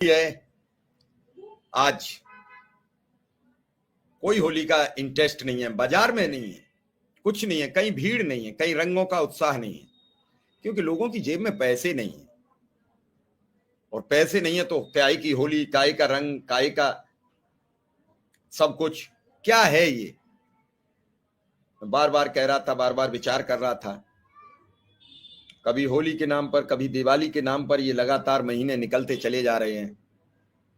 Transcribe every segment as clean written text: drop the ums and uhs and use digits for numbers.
है आज कोई होली का इंटरेस्ट नहीं है, बाजार में नहीं है, कुछ नहीं है, कहीं भीड़ नहीं है, कहीं रंगों का उत्साह नहीं है, क्योंकि लोगों की जेब में पैसे नहीं है। और पैसे नहीं है तो काय की होली, काय का रंग, काय का सब कुछ क्या है ये? मैं बार बार कह रहा था, बार बार विचार कर रहा था। कभी होली के नाम पर, कभी दिवाली के नाम पर ये लगातार महीने निकलते चले जा रहे हैं,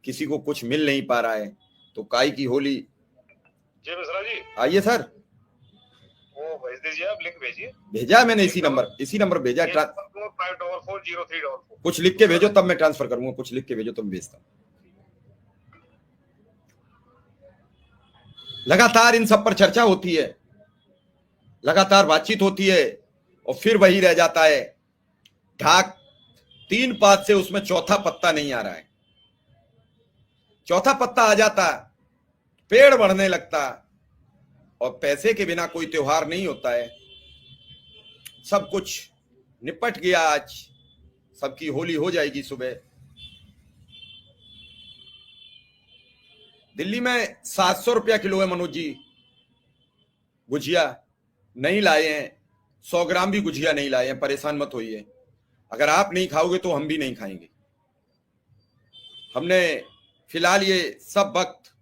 किसी को कुछ मिल नहीं पा रहा है। तो काय की होली। जी मिश्रा जी, आइए सर। वो भेज दीजिए, आप लिंक भेजिए। भेजा है मैंने, इसी नंबर भेजा। 5440344 कुछ लिख के भेजो तब मैं ट्रांसफर करूंगा, कुछ लिख के भेजो तब भेजता हूं। लगातार इन सब पर चर्चा होती है, लगातार बातचीत होती है, और फिर वही रह जाता है ढाक 3 पात से, उसमें चौथा पत्ता नहीं आ रहा है। चौथा पत्ता आ जाता, पेड़ बढ़ने लगता, और पैसे के बिना कोई त्योहार नहीं होता है। सब कुछ निपट गया, आज सबकी होली हो जाएगी सुबह। दिल्ली में 700 रुपया किलो है मनोज जी गुजिया। नहीं लाए हैं, 100 ग्राम भी गुजिया नहीं लाए हैं, परेशान मत होइए। अगर आप नहीं खाओगे तो हम भी नहीं खाएंगे। हमने फिलहाल ये सब वक्त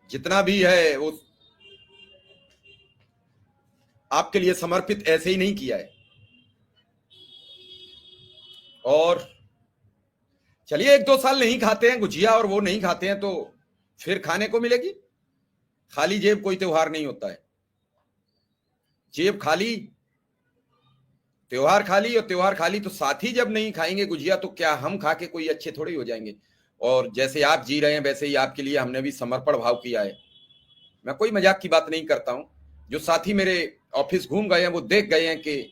जितना भी है वो आपके लिए समर्पित ऐसे ही नहीं किया है। और चलिए 1-2 साल नहीं खाते हैं गुजिया और वो नहीं खाते हैं तो फिर खाने को मिलेगी। खाली जेब कोई त्योहार नहीं होता है। जेब खाली, त्योहार खाली, और त्योहार खाली तो साथी जब नहीं खाएंगे गुजिया तो क्या हम खा के कोई अच्छे थोड़ी हो जाएंगे। और जैसे आप जी रहे हैं वैसे ही आपके लिए हमने भी समर्पण भाव किया है। मैं कोई मजाक की बात नहीं करता हूं। जो साथी मेरे ऑफिस घूम गए हैं वो देख गए हैं कि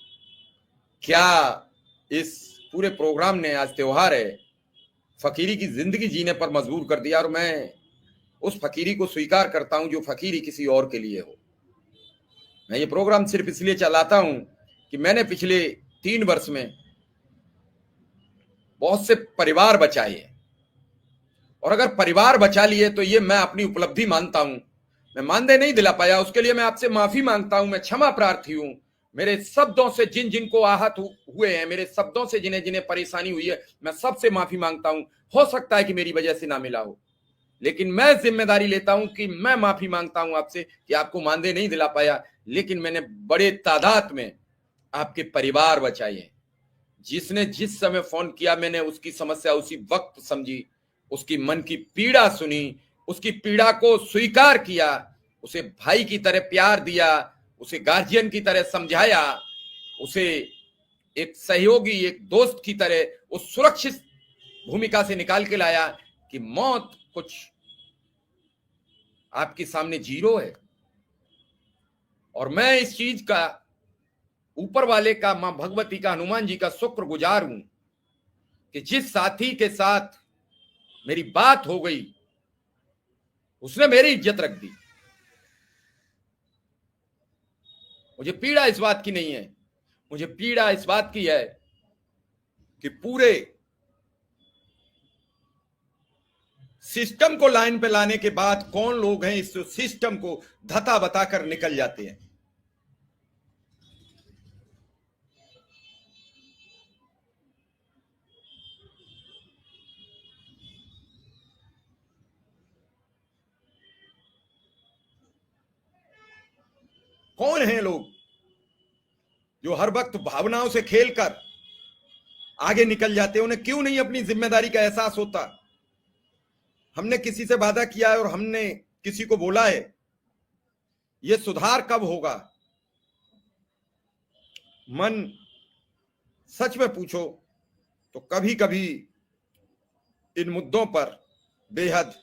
क्या इस पूरे प्रोग्राम ने, आज त्योहार है, फकीरी की जिंदगी जीने पर मजबूर कर दिया। और मैं उस फकीरी को स्वीकार करता हूं जो फकीरी किसी और के लिए हो। मैं ये प्रोग्राम सिर्फ इसलिए चलाता हूं कि मैंने पिछले 3 वर्ष में बहुत से परिवार बचाए हैं, और अगर परिवार बचा लिए तो ये मैं अपनी उपलब्धि मानता हूं। मैं मानदेय नहीं दिला पाया, उसके लिए मैं आपसे माफी मांगता हूं। मैं क्षमा प्रार्थी हूं। मेरे शब्दों से जिन जिन को आहत हुए हैं, मेरे शब्दों से जिन्हें जिन्हें परेशानी हुई है, मैं सबसे माफी मांगता हूं। हो सकता है कि मेरी वजह से ना मिला हो, लेकिन मैं जिम्मेदारी लेता हूं कि मैं माफी मांगता हूं आपसे कि आपको मानदेय नहीं दिला पाया, लेकिन मैंने बड़े तादाद में आपके परिवार बचाए हैं। जिसने जिस समय फोन किया मैंने उसकी समस्या उसी वक्त समझी, उसकी मन की पीड़ा सुनी, उसकी पीड़ा को स्वीकार किया, उसे भाई की तरह प्यार दिया, उसे गार्जियन की तरह समझाया, उसे एक सहयोगी, एक दोस्त की तरह उस सुरक्षित भूमिका से निकाल के लाया कि मौत कुछ आपके सामने जीरो है। और मैं इस चीज का, ऊपर वाले का, मां भगवती का, हनुमान जी का शुक्रगुजार हूं कि जिस साथी के साथ मेरी बात हो गई उसने मेरी इज्जत रख दी। मुझे पीड़ा इस बात की नहीं है, मुझे पीड़ा इस बात की है कि पूरे सिस्टम को लाइन पे लाने के बाद कौन लोग हैं इस सिस्टम को धता बताकर निकल जाते हैं। कौन हैं लोग जो हर वक्त भावनाओं से खेलकर आगे निकल जाते हैं? उन्हें क्यों नहीं अपनी जिम्मेदारी का एहसास होता? हमने किसी से वादा किया है और हमने किसी को बोला है, यह सुधार कब होगा? मन सच में पूछो तो कभी कभी इन मुद्दों पर बेहद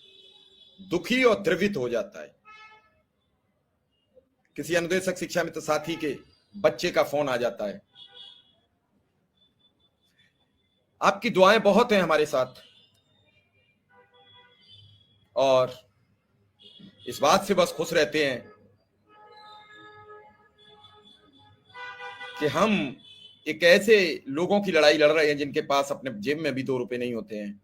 दुखी और द्रवित हो जाता है। किसी अनुदेशक शिक्षा मित्र साथी के बच्चे का फोन आ जाता है, आपकी दुआएं बहुत हैं हमारे साथ, और इस बात से बस खुश रहते हैं कि हम एक ऐसे लोगों की लड़ाई लड़ रहे हैं जिनके पास अपने जेब में भी 2 रुपए नहीं होते हैं।